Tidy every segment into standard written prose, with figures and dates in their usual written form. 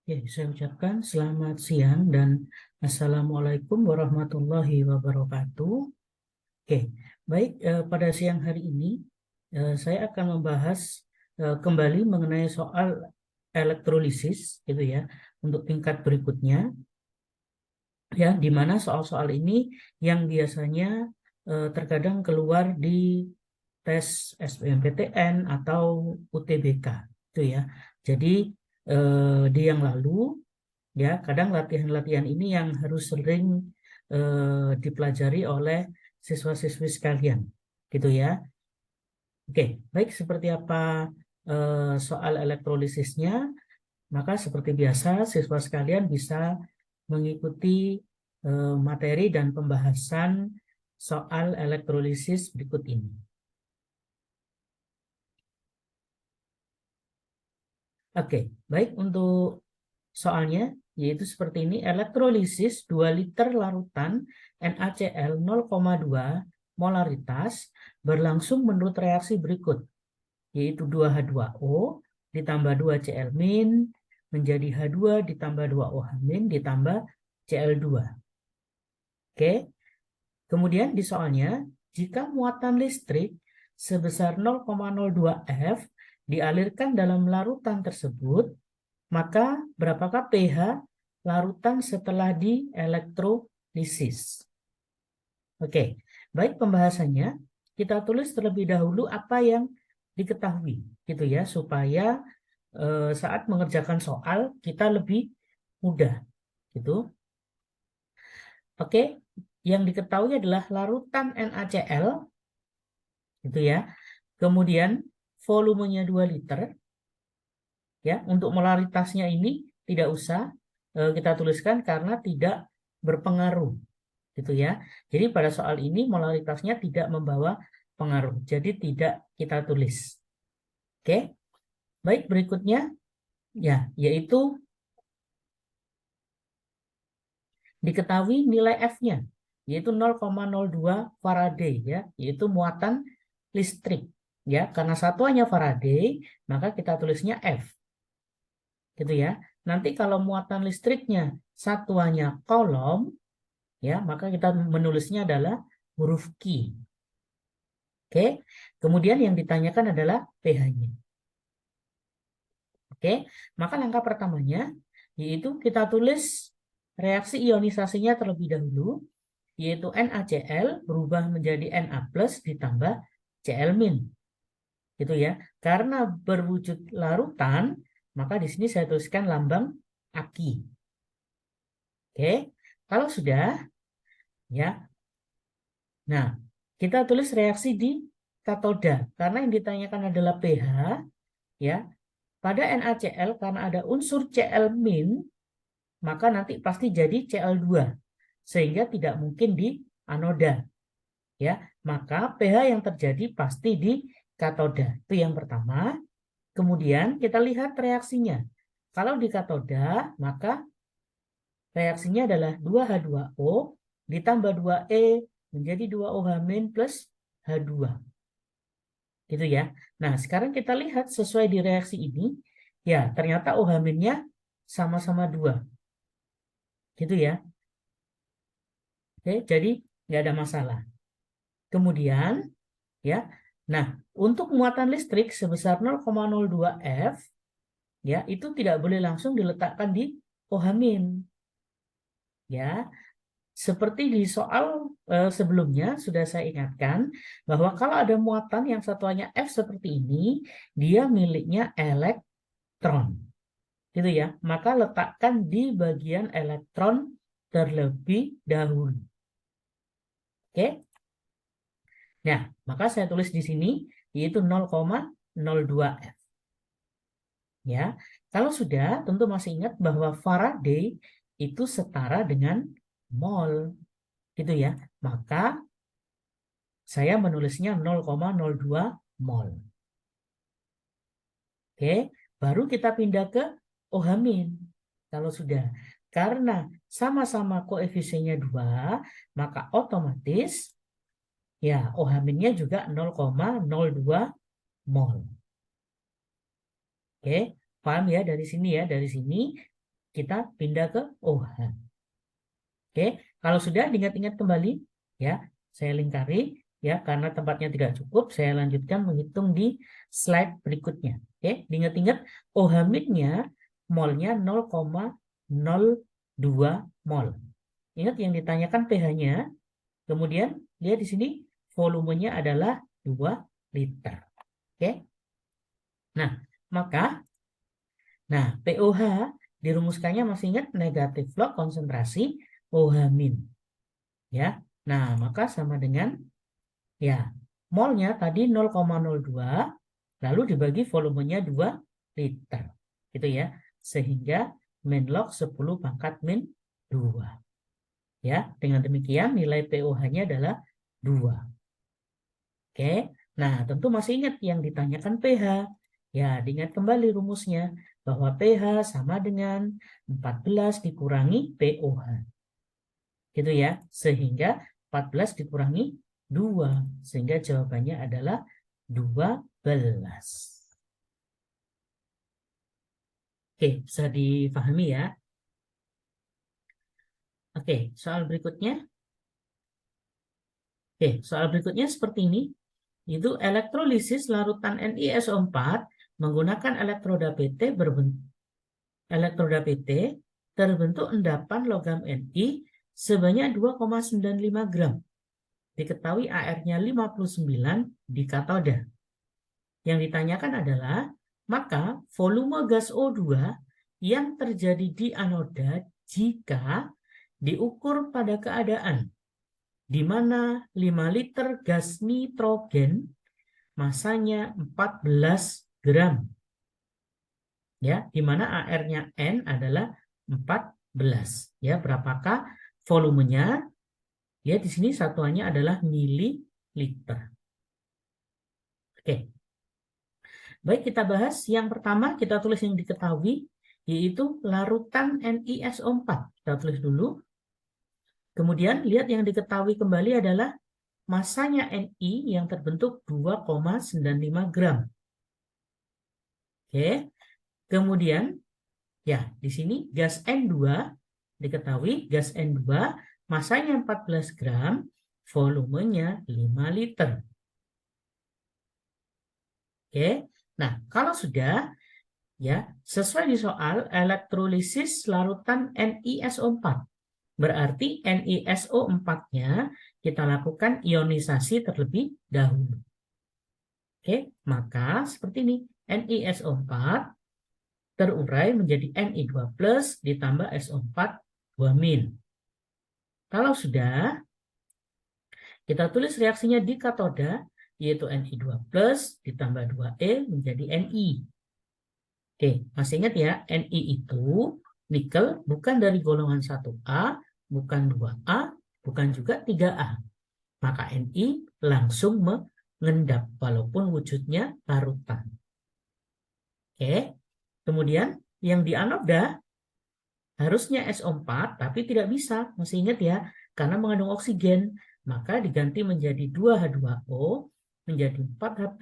Ya, saya ucapkan selamat siang dan Assalamualaikum warahmatullahi wabarakatuh. Oke, baik, pada siang hari ini saya akan membahas kembali mengenai soal elektrolisis, gitu ya, untuk tingkat berikutnya, ya, di mana soal-soal ini yang biasanya terkadang keluar di tes SBMPTN atau UTBK, itu ya. Jadi di yang lalu, ya, kadang latihan-latihan ini yang harus sering dipelajari oleh siswa-siswi sekalian, gitu ya. Oke, baik, seperti apa soal elektrolisisnya, maka seperti biasa siswa sekalian bisa mengikuti materi dan pembahasan soal elektrolisis berikut ini. Oke, baik, untuk soalnya yaitu seperti ini: elektrolisis 2 liter larutan NaCl 0,2 molaritas berlangsung menurut reaksi berikut, yaitu 2H2O ditambah 2Cl- menjadi H2 ditambah 2OH- ditambah Cl2. Oke, kemudian di soalnya, jika muatan listrik sebesar 0,02 F dialirkan dalam larutan tersebut, maka berapakah pH larutan setelah dielektrolisis? Oke, baik, pembahasannya kita tulis terlebih dahulu apa yang diketahui, gitu ya, supaya saat mengerjakan soal kita lebih mudah, gitu. Oke, yang diketahui adalah larutan NaCl, gitu ya. Kemudian volumenya 2 liter, ya. Untuk molaritasnya ini tidak usah kita tuliskan karena tidak berpengaruh, gitu ya. Jadi pada soal ini molaritasnya tidak membawa pengaruh, jadi tidak kita tulis. Oke, baik, berikutnya ya, yaitu diketahui nilai F-nya, yaitu 0,02 Faraday, ya, yaitu muatan listrik, ya. Karena satuannya Faraday, maka kita tulisnya F, gitu ya. Nanti kalau muatan listriknya satuannya Coulomb, ya, maka kita menulisnya adalah huruf Q. Oke, kemudian yang ditanyakan adalah pH-nya. Oke, maka langkah pertamanya yaitu kita tulis reaksi ionisasinya terlebih dahulu, yaitu NaCl berubah menjadi Na+ ditambah Cl-. Gitu ya. Karena berwujud larutan, maka di sini saya tuliskan lambang Aq. Oke, kalau sudah, ya. Nah, kita tulis reaksi di katoda karena yang ditanyakan adalah pH, ya. Pada NaCl karena ada unsur Cl-, maka nanti pasti jadi Cl2 sehingga tidak mungkin di anoda, ya. Maka pH yang terjadi pasti di katoda. Itu yang pertama. Kemudian kita lihat reaksinya. Kalau di katoda, maka reaksinya adalah 2H2O ditambah 2E menjadi 2OH- plus H2. Gitu ya. Nah, sekarang kita lihat sesuai di reaksi ini, ya, ternyata OH-nya sama-sama 2. Gitu ya. Oke, jadi nggak ada masalah. Kemudian, ya, nah, untuk muatan listrik sebesar 0,02 F, ya, itu tidak boleh langsung diletakkan di OH-. Ya, seperti di soal sebelumnya sudah saya ingatkan bahwa kalau ada muatan yang satuannya F seperti ini, dia miliknya elektron, gitu ya. Maka letakkan di bagian elektron terlebih dahulu. Oke. Nah, maka saya tulis di sini yaitu 0,02 F. Ya. Kalau sudah, tentu masih ingat bahwa Faraday itu setara dengan mol, gitu ya. Maka saya menulisnya 0,02 mol. Oke, baru kita pindah ke OH-. Kalau sudah, karena sama-sama koefisiennya 2, maka otomatis ya OH-nya juga 0,02 mol. Oke, paham ya dari sini ya, dari sini kita pindah ke OH. Oke, kalau sudah diingat-ingat kembali, ya, saya lingkari, ya, karena tempatnya tidak cukup, saya lanjutkan menghitung di slide berikutnya. Oke, diingat-ingat OH min-nya molnya 0,02 mol. Ingat yang ditanyakan pH-nya, kemudian lihat di sini volumenya adalah 2 liter. Oke. Nah, pOH dirumuskannya masih ingat negatif log konsentrasi OH min. Ya. Nah, maka sama dengan ya, molnya tadi 0,02 lalu dibagi volumenya 2 liter. Gitu ya. Sehingga min log 10 pangkat min 2. Ya, dengan demikian nilai pOH-nya adalah 2. Oke. Nah, tentu masih ingat yang ditanyakan pH. Ya, diingat kembali rumusnya bahwa pH sama dengan 14 dikurangi pOH. Gitu ya. Sehingga 14 dikurangi 2. Sehingga jawabannya adalah 12. Oke, bisa dipahami ya. Oke, soal berikutnya. Oke, soal berikutnya seperti ini. Itu elektrolisis larutan NiSO4 menggunakan elektroda PT terbentuk endapan logam Ni sebanyak 2,95 gram. Diketahui AR-nya 59 di katoda. Yang ditanyakan adalah, maka volume gas O2 yang terjadi di anoda jika diukur pada keadaan di mana 5 liter gas nitrogen masanya 14 gram. Ya, di mana AR-nya N adalah 14. Ya, berapakah volumenya? Ya, di sini satuannya adalah mililiter. Oke. Baik, kita bahas yang pertama, kita tulis yang diketahui, yaitu larutan NiSO4. Kita tulis dulu. Kemudian, lihat yang diketahui kembali adalah masanya Ni yang terbentuk 2,95 gram. Oke. Kemudian, ya, di sini gas N2, diketahui gas N2 masanya 14 gram, volumenya 5 liter. Oke. Nah, kalau sudah, ya, sesuai di soal elektrolisis larutan NiSO4. Berarti NiSO4-nya kita lakukan ionisasi terlebih dahulu. Oke, maka seperti ini. NiSO4 terurai menjadi Ni2+ ditambah SO4 2-. Kalau sudah, kita tulis reaksinya di katoda, yaitu Ni2+ ditambah 2E menjadi Ni. Oke, masih ingat ya, Ni itu nikel bukan dari golongan 1A, bukan 2A, bukan juga 3A. Maka Ni langsung mengendap walaupun wujudnya larutan. Oke, kemudian yang di anoda harusnya SO4, tapi tidak bisa. Masih ingat ya, karena mengandung oksigen. Maka diganti menjadi 2H2O, menjadi 4H+,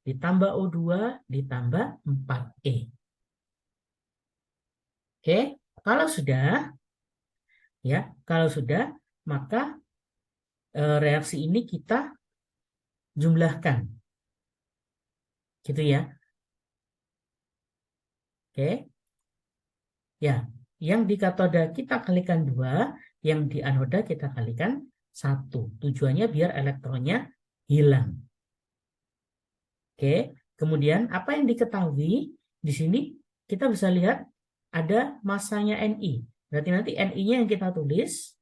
ditambah O2, ditambah 4E. Oke, kalau sudah, ya, maka reaksi ini kita jumlahkan. Gitu ya. Oke. Ya, yang di katoda kita kalikan 2, yang di anoda kita kalikan 1. Tujuannya biar elektronnya hilang. Oke, kemudian apa yang diketahui di sini kita bisa lihat ada masanya Ni. Berarti nanti Ni-nya yang kita tulis.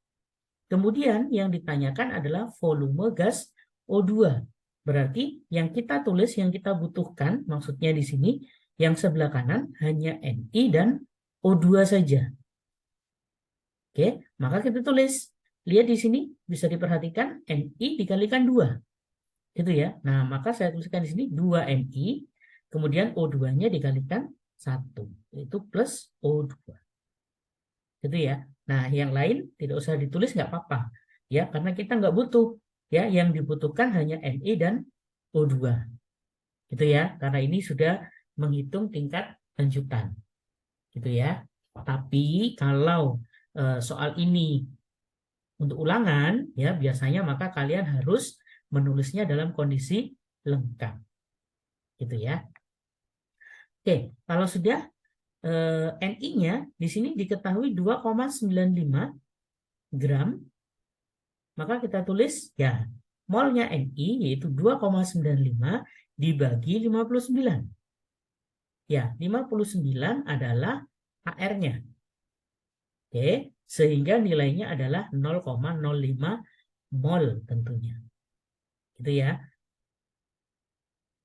Kemudian yang ditanyakan adalah volume gas O2. Berarti yang kita tulis, yang kita butuhkan, maksudnya di sini yang sebelah kanan hanya Ni dan O2 saja. Oke, maka kita tulis. Lihat di sini bisa diperhatikan Ni dikalikan 2. Gitu ya. Nah, maka saya tuliskan di sini 2 Ni, kemudian O2-nya dikalikan 1, yaitu plus O2. Gitu ya. Nah, yang lain tidak usah ditulis, nggak apa-apa. Ya, karena kita nggak butuh. Ya, yang dibutuhkan hanya Ni dan O2. Gitu ya. Karena ini sudah menghitung tingkat lanjutan. Gitu ya. Tapi kalau soal ini untuk ulangan, ya biasanya maka kalian harus menulisnya dalam kondisi lengkap. Gitu ya. Oke, kalau sudah NI-nya di sini diketahui 2,95 gram, maka kita tulis ya molnya NI yaitu 2,95 dibagi 59. Ya, 59 adalah AR-nya. Oke, sehingga nilainya adalah 0,05 mol tentunya. Gitu ya.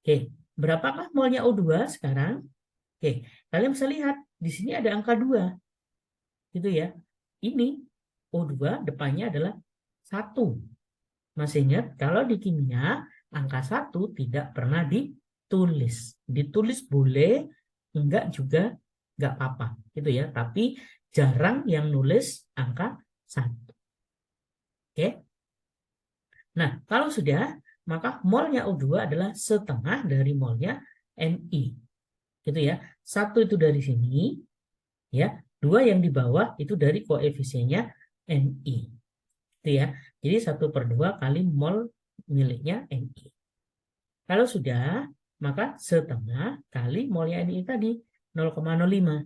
Oke, berapakah molnya O2 sekarang? Oke, kalian bisa lihat di sini ada angka 2. Gitu ya. Ini O2 depannya adalah 1. Masih ingat kalau di kimia angka 1 tidak pernah ditulis. Ditulis boleh, enggak juga enggak apa-apa gitu ya. Tapi jarang yang nulis angka 1. Oke. Nah, kalau sudah, maka molnya O2 adalah setengah dari molnya Ni. Gitu ya. 1 itu dari sini, ya. 2 yang di bawah itu dari koefisiennya Ni. Gitu ya. Jadi 1/2 kali mol miliknya Ni. Kalau sudah, maka setengah kali molnya Ni tadi 0,05.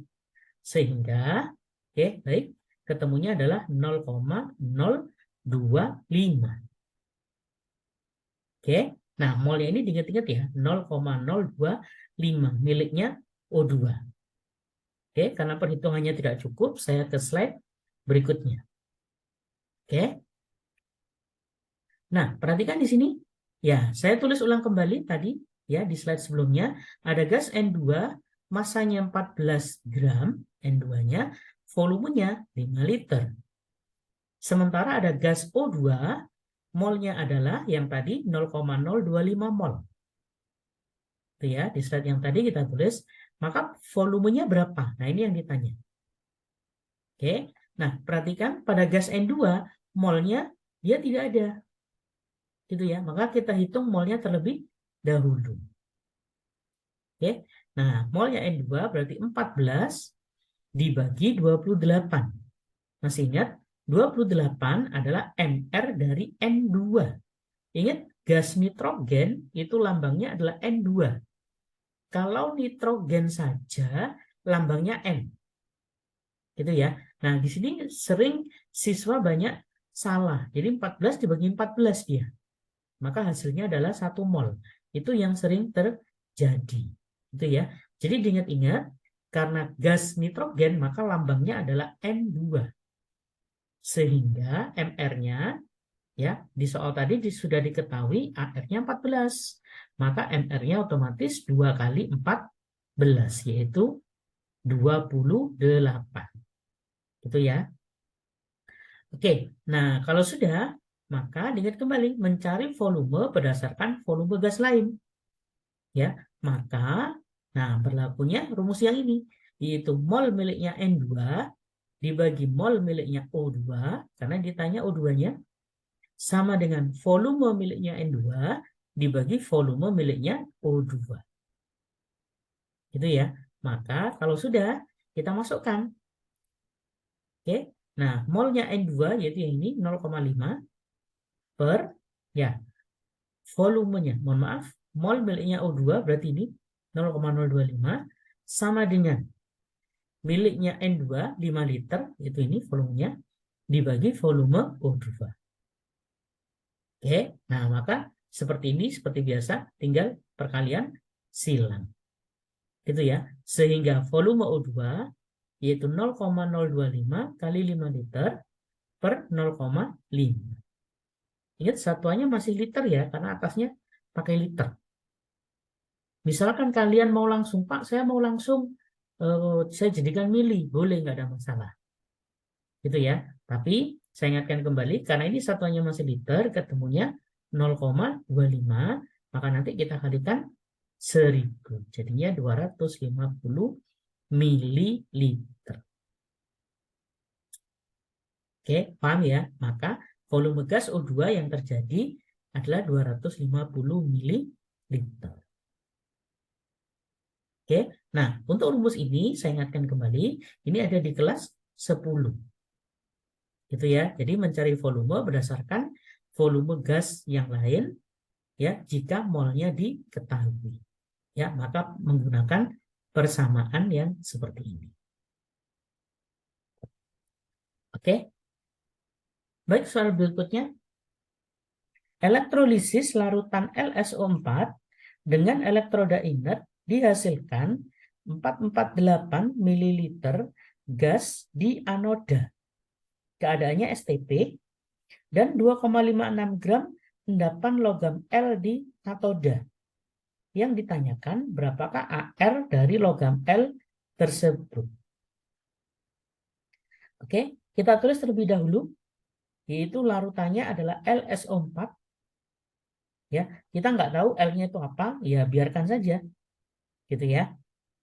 Sehingga, oke, baik, ketemunya adalah 0,025. Oke, nah molnya ini diingat-ingat ya, 0,025 miliknya O2. Oke, karena perhitungannya tidak cukup, saya ke slide berikutnya. Oke. Nah, perhatikan di sini. Ya, saya tulis ulang kembali tadi ya di slide sebelumnya. Ada gas N2, masanya 14 gram, N2-nya, volumenya 5 liter. Sementara ada gas O2, molnya adalah yang tadi 0,025 mol. Itu ya, di slide yang tadi kita tulis, maka volumenya berapa? Nah, ini yang ditanya. Oke. Nah, perhatikan pada gas N2, molnya dia tidak ada. Gitu ya. Maka kita hitung molnya terlebih dahulu. Oke. Nah, molnya N2 berarti 14 dibagi 28. Masih ingat? 28 adalah MR dari N2. Ingat, gas nitrogen itu lambangnya adalah N2. Kalau nitrogen saja lambangnya N. Gitu ya. Nah, di sini sering siswa banyak salah. Jadi 14 dibagi 14 dia. Maka hasilnya adalah 1 mol. Itu yang sering terjadi. Itu ya. Jadi diingat-ingat, karena gas nitrogen maka lambangnya adalah N2. Sehingga MR-nya ya di soal tadi sudah diketahui AR-nya 14. Maka MR-nya otomatis 2 kali 14 yaitu 28. Gitu ya. Oke, nah kalau sudah maka diingat kembali mencari volume berdasarkan volume gas lain. Ya, maka nah berlakunya rumus yang ini yaitu mol miliknya N2 dibagi mol miliknya O2 karena ditanya O2-nya sama dengan volume miliknya N2 dibagi volume miliknya O2. Gitu ya. Maka kalau sudah kita masukkan. Oke. Nah, molnya N2 yaitu yang ini 0,5 per ya volumenya, mohon maaf, mol miliknya O2 berarti ini 0,025 sama dengan miliknya N2 5 liter, itu ini volumenya, dibagi volume O2. Oke, nah maka seperti ini, seperti biasa, tinggal perkalian silang. Gitu ya, sehingga volume O2 yaitu 0,025 kali 5 liter per 0,5. Ingat satuannya masih liter ya, karena atasnya pakai liter. Misalkan kalian mau langsung, Pak, saya mau langsung, saya jadikan mili, boleh, nggak ada masalah. Gitu ya. Tapi saya ingatkan kembali, karena ini satuannya masih liter, ketemunya 0,25, maka nanti kita kalikan 1000. Jadinya 250 mililiter. Oke, paham ya? Maka volume gas O2 yang terjadi adalah 250 ml. Oke, nah untuk rumus ini saya ingatkan kembali, ini ada di kelas 10. Gitu ya. Jadi mencari volume berdasarkan volume gas yang lain ya jika molnya diketahui. Ya, maka menggunakan persamaan yang seperti ini. Oke. Baik, soal berikutnya. Elektrolisis larutan LSO4 dengan elektroda inert dihasilkan 448 ml gas di anoda. Keadaannya STP dan 2,56 gram endapan logam L di katoda. Yang ditanyakan berapakah AR dari logam L tersebut. Oke, kita tulis terlebih dahulu, yaitu larutannya adalah LSO4. Ya, kita nggak tahu L-nya itu apa, ya biarkan saja. Gitu ya.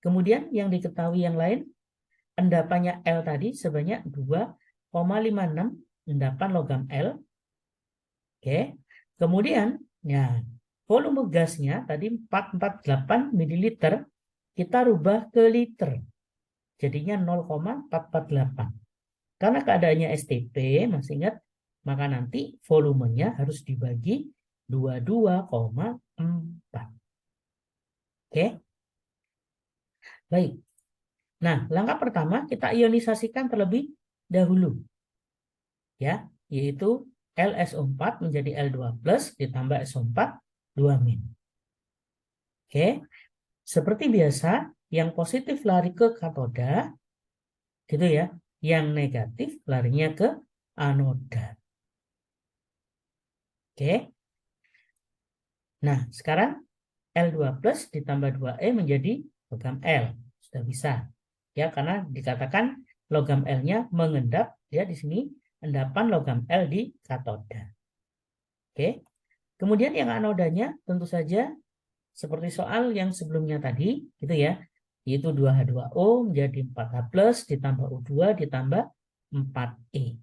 Kemudian yang diketahui yang lain, endapannya L tadi sebanyak 2,56 endapan logam L. Oke. Kemudian, ya, volume gasnya tadi 448 ml, kita rubah ke liter. Jadinya 0,448. Karena keadaannya STP, masih ingat, maka nanti volumenya harus dibagi 22,4. Oke. Baik. Nah, langkah pertama kita ionisasikan terlebih dahulu. Ya, yaitu LSO4 menjadi L2+ ditambah SO4 2-. Oke. Seperti biasa, yang positif lari ke katoda, gitu ya. Yang negatif larinya ke anoda. Oke. Nah, sekarang L2+ ditambah 2E menjadi logam L. Sudah bisa. Ya, karena dikatakan logam L-nya mengendap, ya di sini endapan logam L di katoda. Oke. Kemudian yang anodanya tentu saja seperti soal yang sebelumnya tadi, gitu ya. Yaitu 2H2O menjadi 4H+ ditambah O2 ditambah 4E.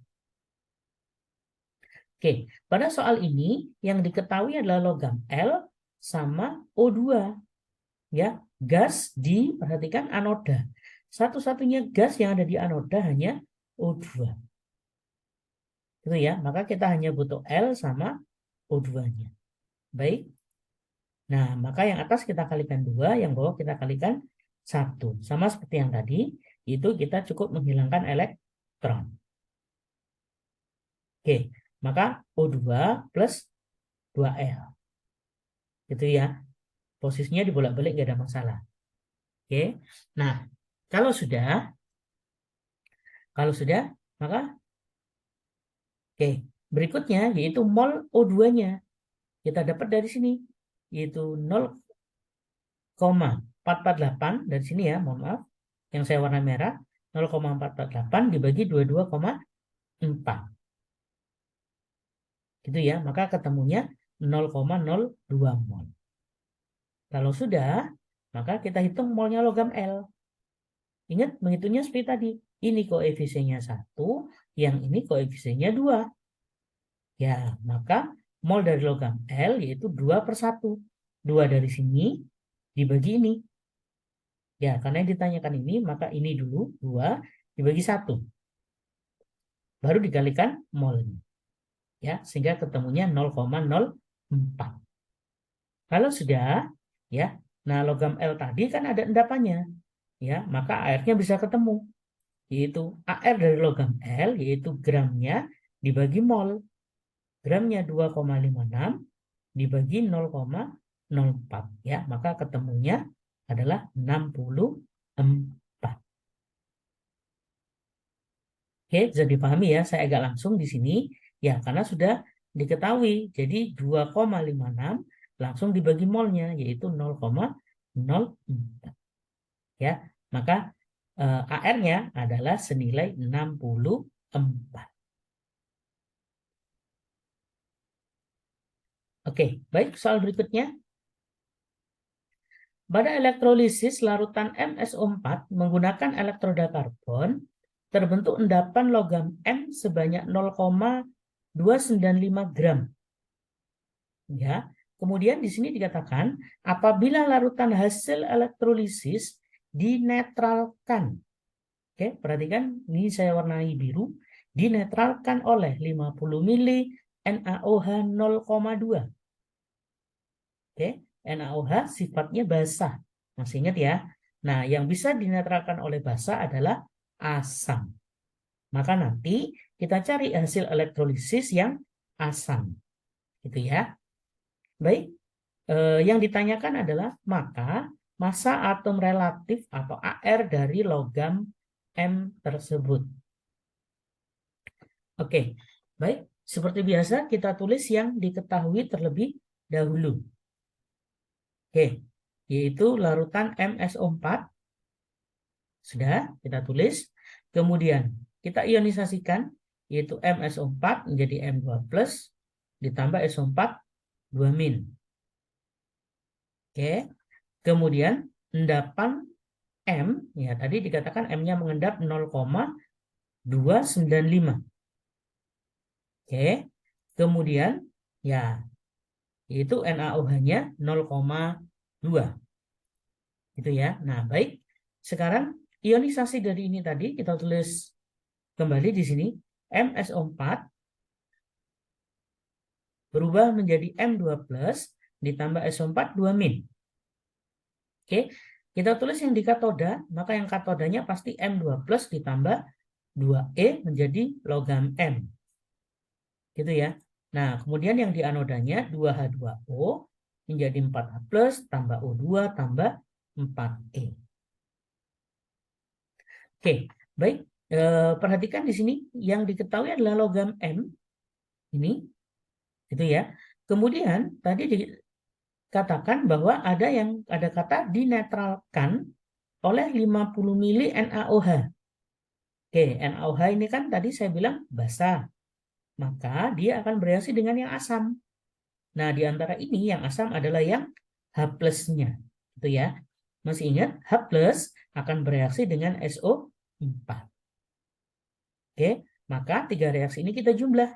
Oke, pada soal ini yang diketahui adalah logam L sama O2. Ya, gas di, perhatikan, anoda. Satu-satunya gas yang ada di anoda hanya O2. Gitu ya, maka kita hanya butuh L sama O2-nya. Baik. Nah, maka yang atas kita kalikan 2, yang bawah kita kalikan 1. Sama seperti yang tadi, itu kita cukup menghilangkan elektron. Oke, maka O2 plus 2L. Gitu ya. Posisinya dibolak-balik nggak ada masalah. Oke. Nah, kalau sudah, maka berikutnya yaitu mol O2-nya. Kita dapat dari sini, yaitu 0,448 dari sini ya, mohon maaf, yang saya warna merah, 0,448 dibagi 22,4. Gitu ya, maka ketemunya 0,02 mol. Kalau sudah, maka kita hitung molnya logam L. Ingat, menghitungnya seperti tadi. Ini koefisiennya 1, yang ini koefisiennya 2. Ya, maka mol dari logam L yaitu 2/1. 2 dari sini dibagi ini. Ya, karena yang ditanyakan ini, maka ini dulu 2 dibagi 1. Baru dikalikan molnya. Ya, sehingga ketemunya 0,04. Kalau sudah, ya, nah logam L tadi kan ada endapannya. Ya, maka AR-nya bisa ketemu. Yaitu AR dari logam L yaitu gramnya dibagi mol. Gramnya 2,56 dibagi 0,04 ya, maka ketemunya adalah 64. Oke, bisa dipahami ya, saya agak langsung di sini ya karena sudah diketahui. Jadi 2,56 langsung dibagi molnya yaitu 0,04. Ya, maka AR-nya adalah senilai 64. Oke, baik, soal berikutnya. Pada elektrolisis larutan MSO4 menggunakan elektroda karbon, terbentuk endapan logam M sebanyak 0,295 gram. Ya, kemudian di sini dikatakan apabila larutan hasil elektrolisis dinetralkan. Oke, perhatikan ini saya warnai biru, dinetralkan oleh 50 mili NaOH 0,2. Oke, NaOH sifatnya basah. Masih ingat ya? Nah, yang bisa dinetralkan oleh basah adalah asam. Maka nanti kita cari hasil elektrolisis yang asam. Gitu ya. Baik, yang ditanyakan adalah maka massa atom relatif atau AR dari logam M tersebut. Oke, baik. Seperti biasa kita tulis yang diketahui terlebih dahulu. Oke, yaitu larutan MSO4. Sudah, kita tulis. Kemudian kita ionisasikan, yaitu MSO4 menjadi M2+, ditambah SO4 2-. Oke, kemudian endapan M, ya tadi dikatakan M-nya mengendap 0,295. Oke, kemudian ya yaitu NaOH-nya 0,2. Gitu ya. Nah, baik. Sekarang ionisasi dari ini tadi kita tulis kembali di sini. MSO4 berubah menjadi M2+ ditambah SO4 2-. Oke, kita tulis yang di katoda, maka yang katodanya pasti M2+ ditambah 2E menjadi logam M. Gitu ya. Nah, kemudian yang di anodanya 2H2O menjadi 4H+ tambah O2 tambah 4E. Oke, baik. Perhatikan di sini yang diketahui adalah logam M. Ini, gitu ya. Kemudian tadi dikatakan bahwa ada kata dinetralkan oleh 50 mili NaOH. Oke, NaOH ini kan tadi saya bilang basah. Maka dia akan bereaksi dengan yang asam. Nah, di antara ini yang asam adalah yang H+-nya. Gitu ya. Masih ingat? H+ akan bereaksi dengan SO4. Oke, maka 3 reaksi ini kita jumlah.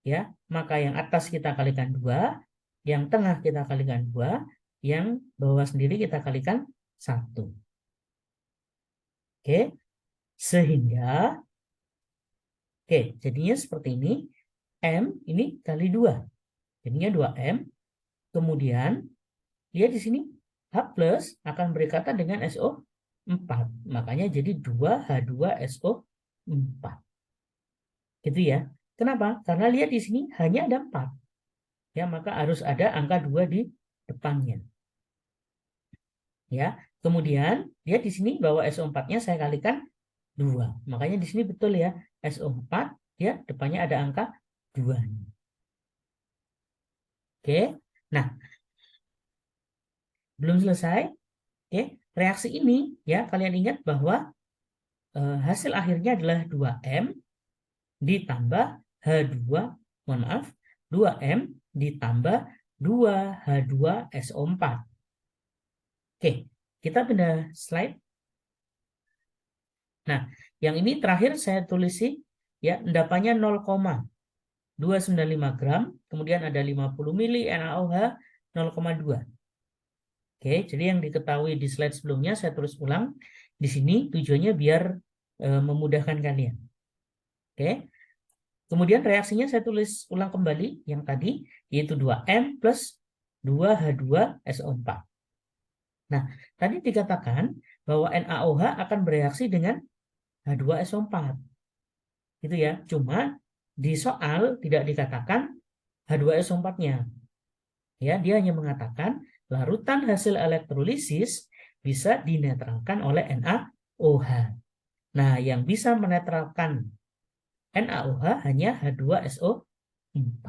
Ya, maka yang atas kita kalikan 2, yang tengah kita kalikan 2, yang bawah sendiri kita kalikan 1. Oke, sehingga jadinya seperti ini. M ini kali 2. Jadinya 2M. Kemudian dia di sini H+ akan berikatan dengan SO4. Makanya jadi 2H2SO4. Gitu ya. Kenapa? Karena lihat di sini hanya ada 4. Ya, maka harus ada angka 2 di depannya. Ya. Kemudian dia di sini bahwa SO4-nya saya kalikan 2. Makanya di sini betul ya. SO4 ya depannya ada angka 2. Oke. Nah, belum selesai. Oke, reaksi ini ya kalian ingat bahwa hasil akhirnya adalah 2M ditambah H2, mohon maaf, 2M ditambah 2H2SO4. Oke, kita pindah slide. Nah, yang ini terakhir saya tulis ya, endapannya 0,295 gram, kemudian ada 50 mili NaOH 0,2. Oke, jadi yang diketahui di slide sebelumnya saya tulis ulang. Di sini tujuannya biar memudahkan kalian. Oke. Kemudian reaksinya saya tulis ulang kembali yang tadi, yaitu 2M plus 2H2SO4. Nah, tadi dikatakan bahwa NaOH akan bereaksi dengan H2SO4. Gitu ya. Cuma di soal tidak dikatakan H2SO4-nya. Ya, dia hanya mengatakan larutan hasil elektrolisis bisa dinetralkan oleh NaOH. Nah, yang bisa menetralkan NaOH hanya H2SO4.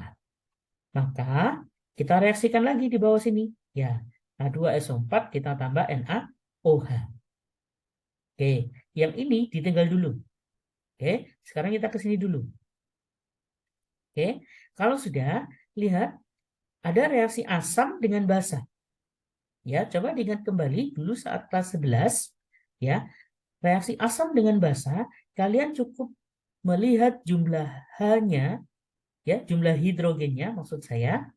Maka kita reaksikan lagi di bawah sini. Ya, H2SO4 kita tambah NaOH. Oke, yang ini ditinggal dulu. Oke, sekarang kita ke sini dulu. Oke, kalau sudah, lihat ada reaksi asam dengan basa. Ya, coba diingat kembali dulu saat kelas 11. Ya, reaksi asam dengan basa, kalian cukup melihat jumlah H-nya, ya, jumlah hidrogennya maksud saya,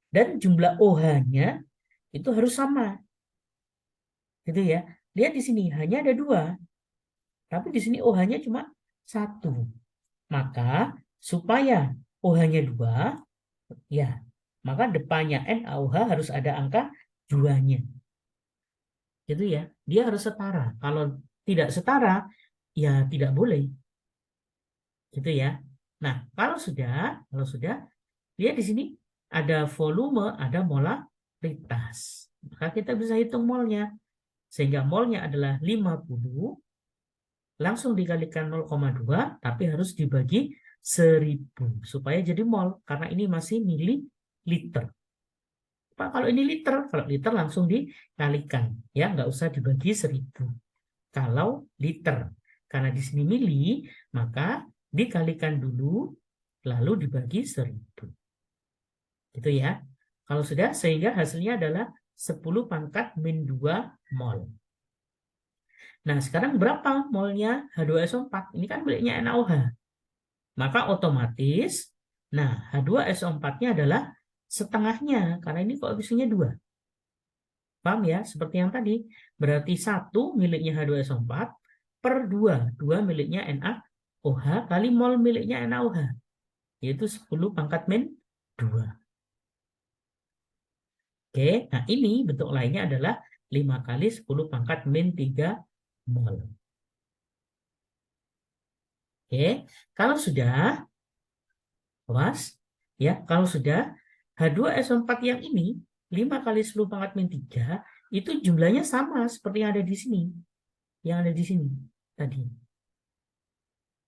dan jumlah OH-nya itu harus sama. Gitu ya. lihat di sini hanya ada 2. Tapi di sini OH-nya cuma 1. Maka supaya OH-nya 2, ya, maka depannya NaOH harus ada angka 2-nya. Gitu ya. Dia harus setara. Kalau tidak setara, ya tidak boleh. Gitu ya. Nah, kalau sudah lihat di sini ada volume, ada molaritas. Maka kita bisa hitung molnya. Sehingga molnya adalah 50, langsung dikalikan 0,2, tapi harus dibagi 1000 supaya jadi mol, karena ini masih mililiter. Pak, kalau ini liter, kalau liter langsung dikalikan, ya nggak usah dibagi 1000. Kalau liter, karena di sini mili, maka dikalikan dulu, lalu dibagi 1000. Gitu ya. Kalau sudah, sehingga hasilnya adalah 10⁻²- mol. Nah, sekarang berapa molnya H2SO4? Ini kan miliknya NaOH. Maka otomatis, nah H2SO4-nya adalah setengahnya, karena ini koefisiennya 2. Paham ya? Seperti yang tadi. Berarti 1 miliknya H2SO4 per 2. 2 miliknya NaOH kali mol miliknya NaOH. Yaitu 10⁻². Oke, nah ini bentuk lainnya adalah 5 kali 10⁻³ mol. Oke, kalau sudah, awas, ya, kalau sudah H2SO4 yang ini 5 kali 10⁻³ itu jumlahnya sama seperti yang ada di sini. Yang ada di sini tadi.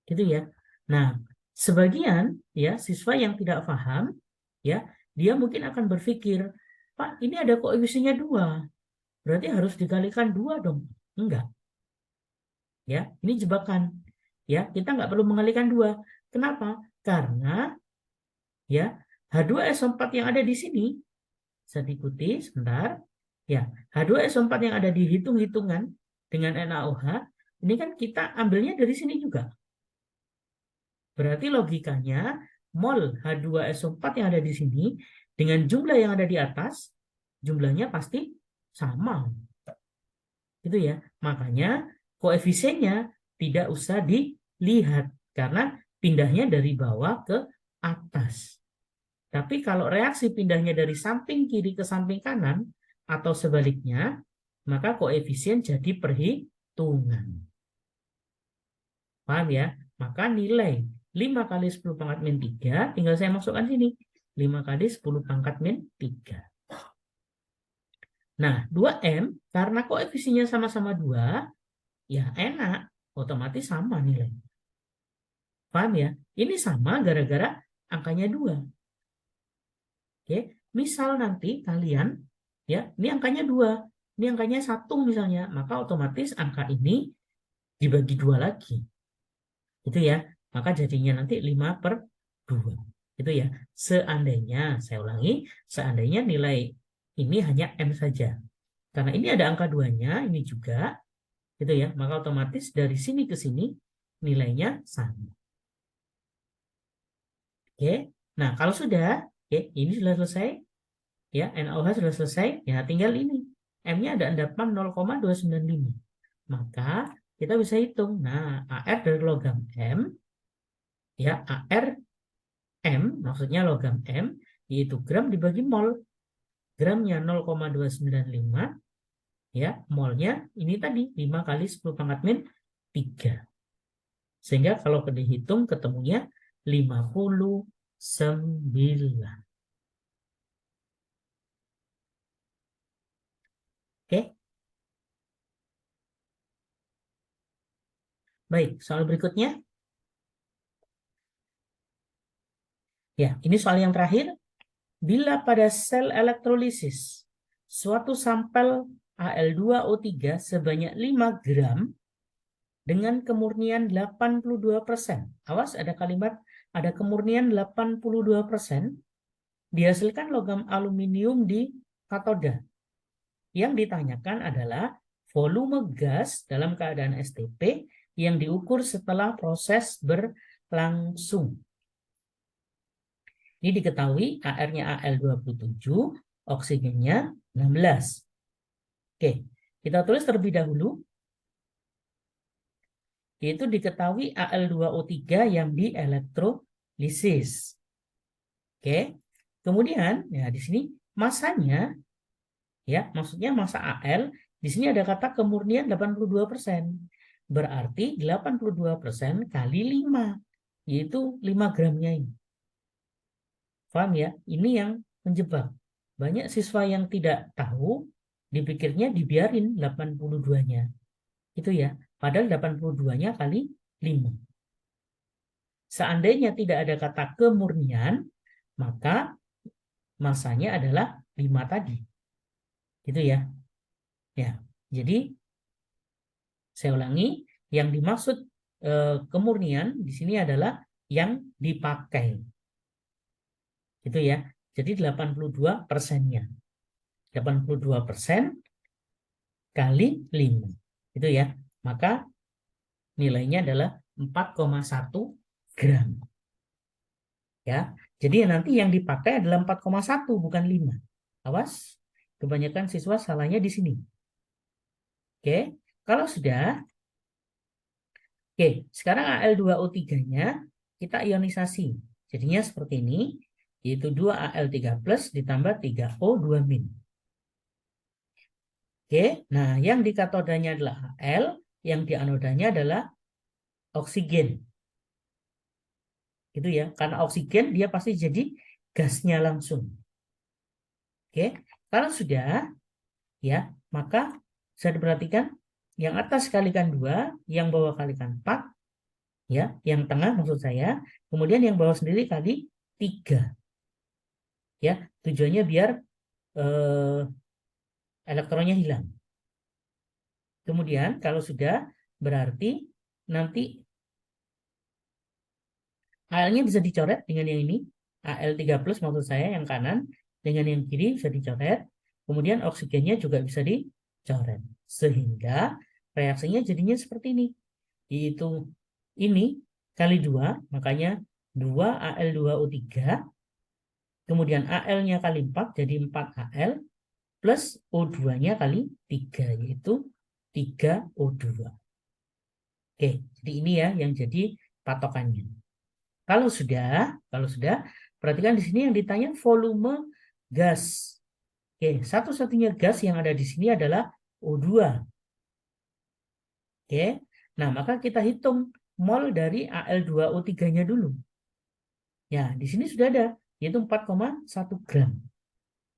Gitu ya. Nah, sebagian ya siswa yang tidak paham ya, dia mungkin akan berpikir, "Pak, ini ada koefisiennya 2. Berarti harus dikalikan 2 dong." Enggak. Ya, ini jebakan. Ya, kita nggak perlu mengalikan 2. Kenapa? Karena ya H2SO4 yang ada di sini, bisa diikuti sebentar. Ya, H2SO4 yang ada di hitung-hitungan dengan NaOH, ini kan kita ambilnya dari sini juga. Berarti logikanya mol H2SO4 yang ada di sini dengan jumlah yang ada di atas, jumlahnya pasti sama. Gitu ya. Makanya koefisiennya tidak usah dilihat karena pindahnya dari bawah ke atas. Tapi kalau reaksi pindahnya dari samping kiri ke samping kanan atau sebaliknya, maka koefisien jadi perhitungan. Paham ya? Maka nilai 5 kali 10⁻³ tinggal saya masukkan sini. 5 kali 10⁻³. Nah, 2M karena koefisiennya sama-sama 2, ya enak, otomatis sama nilai. Paham ya? Ini sama gara-gara angkanya 2. Oke, misal nanti kalian, ya, ini angkanya 2, ini angkanya 1 misalnya, maka otomatis angka ini dibagi 2 lagi. Gitu ya. Maka jadinya nanti 5/2. Gitu ya. Seandainya, saya ulangi, seandainya nilai ini hanya M saja. Karena ini ada angka 2-nya, ini juga, gitu ya, maka otomatis dari sini ke sini nilainya sama. Oke, nah kalau sudah, oke, ini sudah selesai, ya, NaOH sudah selesai, ya tinggal ini, M-nya ada endapan 0,295. Maka kita bisa hitung, nah AR dari logam M, ya, AR M, maksudnya logam M, yaitu gram dibagi mol. Gramnya 0,295, ya, molnya ini tadi 5 kali 10⁻³ sehingga kalau dihitung ketemunya 59. Oke, baik, soal berikutnya ya, ini soal yang terakhir. Bila pada sel elektrolisis suatu sampel Al2O3 sebanyak 5 gram dengan kemurnian 82%. Awas, ada kalimat ada kemurnian 82%. Dihasilkan logam aluminium di katoda. Yang ditanyakan adalah volume gas dalam keadaan STP yang diukur setelah proses berlangsung. Ini diketahui AR-nya Al27, oksigennya 16. Oke, Kita tulis terlebih dahulu, yaitu diketahui Al2O3 yang dielektrolisis. Oke. Kemudian ya di sini masanya ya, maksudnya massa Al di sini ada kata kemurnian 82%. Berarti 82% kali 5, yaitu 5 gramnya ini. Paham ya? Ini yang menjebak. Banyak siswa yang tidak tahu, dipikirnya dibiarin 82-nya. Itu ya. Padahal 82-nya kali 5. Seandainya tidak ada kata kemurnian, maka massanya adalah 5 tadi. Gitu ya. Ya. Jadi saya ulangi, yang dimaksud kemurnian di sini adalah yang dipakai. Gitu ya. Jadi 82%-nya. 82% kali 5. Itu ya. Maka nilainya adalah 4,1 gram. Ya. Jadi nanti yang dipakai adalah 4,1 bukan 5. Awas, kebanyakan siswa salahnya di sini. Oke, kalau sudah, oke, sekarang Al2O3-nya kita ionisasi. Jadinya seperti ini, yaitu 2Al3+ ditambah 3O2-. Oke, nah yang di katodanya adalah Al, yang di anodanya adalah oksigen. Gitu ya, karena oksigen dia pasti jadi gasnya langsung. Oke, kalau sudah, ya, maka bisa diperhatikan yang atas kalikan 2, yang bawah kalikan 4, ya, yang tengah maksud saya, kemudian yang bawah sendiri kali 3. Ya, tujuannya biar elektronnya hilang. Kemudian kalau sudah, berarti nanti Al-nya bisa dicoret dengan yang ini, Al3+ maksud saya yang kanan, dengan yang kiri bisa dicoret, kemudian oksigennya juga bisa dicoret. Sehingga reaksinya jadinya seperti ini, yaitu ini kali 2, makanya 2Al2O3, kemudian Al-nya kali 4, jadi 4Al, plus O2-nya kali 3, yaitu 3O2. Oke, jadi ini ya yang jadi patokannya. Kalau sudah, perhatikan di sini yang ditanya volume gas. Oke, satu-satunya gas yang ada di sini adalah O2. Oke, nah maka kita hitung mol dari Al2O3-nya dulu. Ya, di sini sudah ada, yaitu 4,1 gram.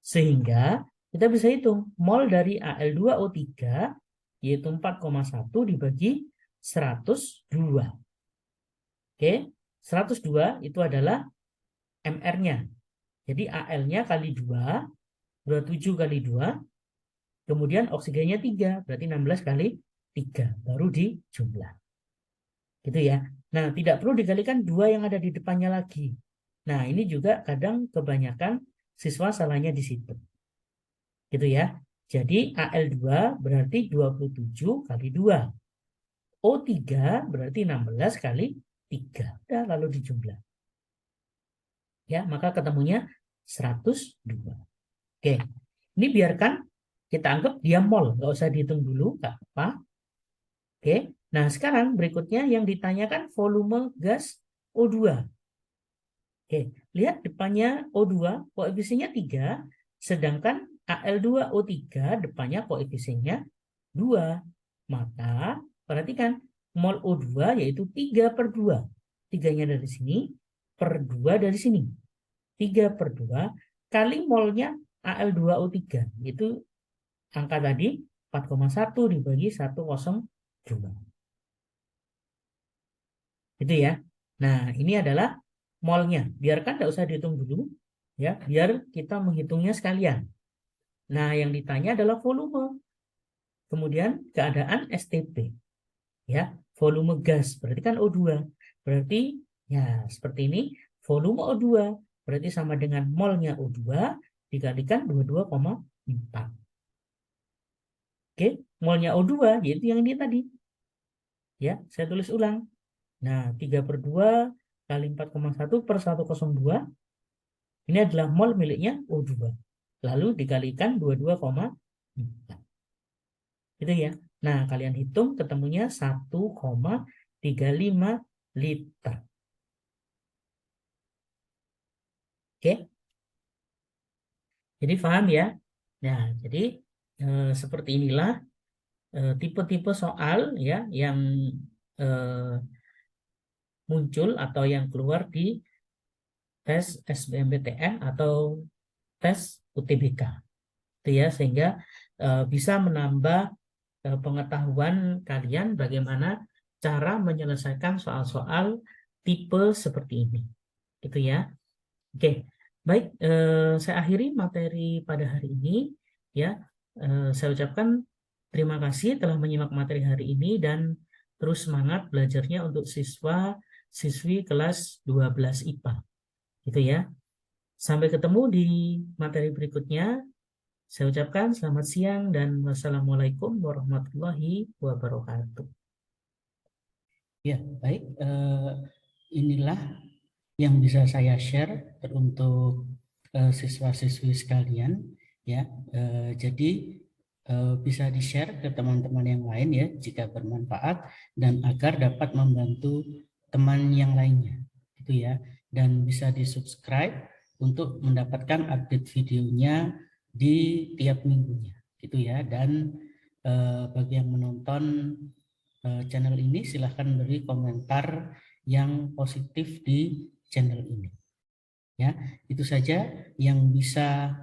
Sehingga kita bisa hitung mol dari Al2O3 yaitu 4,1 dibagi 102. Oke, 102 itu adalah MR-nya. Jadi Al-nya kali 2, 27 kali 2, kemudian oksigennya 3, berarti 16 kali 3, baru dijumlah. Gitu ya. Nah, tidak perlu dikalikan 2 yang ada di depannya lagi. Nah, ini juga kadang kebanyakan siswa salahnya di situ. Gitu ya. Jadi Al2 berarti 27 kali 2. O3 berarti 16 kali 3. Udah, lalu dijumlah. Ya, maka ketemunya 102. Oke, ini biarkan kita anggap dia mol. Nggak usah dihitung dulu, nggak apa. Oke, nah sekarang berikutnya yang ditanyakan volume gas O2. Oke, lihat depannya O2, koefisiennya 3, sedangkan Al2O3 depannya koefisiennya 2. Maka perhatikan mol O2 yaitu 3/2. 3-nya dari sini per 2 dari sini. 3/2 kali molnya Al2O3 itu angka tadi 4,1 dibagi 102. Itu ya. Nah, ini adalah molnya. Biarkan tidak usah dihitung dulu ya, biar kita menghitungnya sekalian. Nah, yang ditanya adalah volume. Kemudian keadaan STP. Ya, volume gas berarti kan O2. Berarti ya seperti ini, volume O2 berarti sama dengan molnya O2 dikalikan 22,4. Oke, molnya O2 yaitu yang ini tadi. Ya, saya tulis ulang. Nah, 3/2 kali 4,1 per 102. Ini adalah mol miliknya O2. Lalu dikalikan 22,4. Gitu ya. Nah, kalian hitung ketemunya 1,35 liter. Oke? Jadi paham ya? Nah, jadi seperti inilah tipe-tipe soal ya yang eh, muncul atau yang keluar di tes SBMPTN atau tes UTBK. Itu ya, sehingga bisa menambah pengetahuan kalian bagaimana cara menyelesaikan soal-soal tipe seperti ini. Gitu ya. Oke, baik. Saya akhiri materi pada hari ini. Ya, saya ucapkan terima kasih telah menyimak materi hari ini dan terus semangat belajarnya untuk siswa-siswi kelas 12 IPA. Gitu ya. Sampai ketemu di materi berikutnya. Saya ucapkan selamat siang dan wassalamualaikum warahmatullahi wabarakatuh. Ya, baik. Inilah yang bisa saya share untuk siswa-siswi sekalian. Ya, jadi bisa di-share ke teman-teman yang lain ya jika bermanfaat dan agar dapat membantu teman yang lainnya, gitu ya. Dan bisa di-subscribe untuk mendapatkan update videonya di tiap minggunya, gitu ya. Dan bagi yang menonton channel ini silahkan beri komentar yang positif di channel ini. Ya, itu saja yang bisa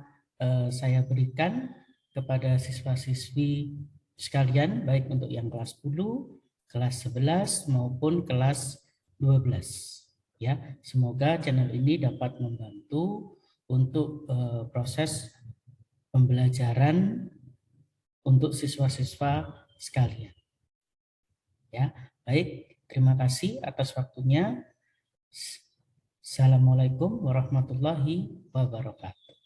saya berikan kepada siswa-siswi sekalian, baik untuk yang kelas 10, kelas 11 maupun kelas 12. Ya, semoga channel ini dapat membantu untuk proses pembelajaran untuk siswa-siswa sekalian. Ya, baik. Terima kasih atas waktunya. Assalamualaikum warahmatullahi wabarakatuh.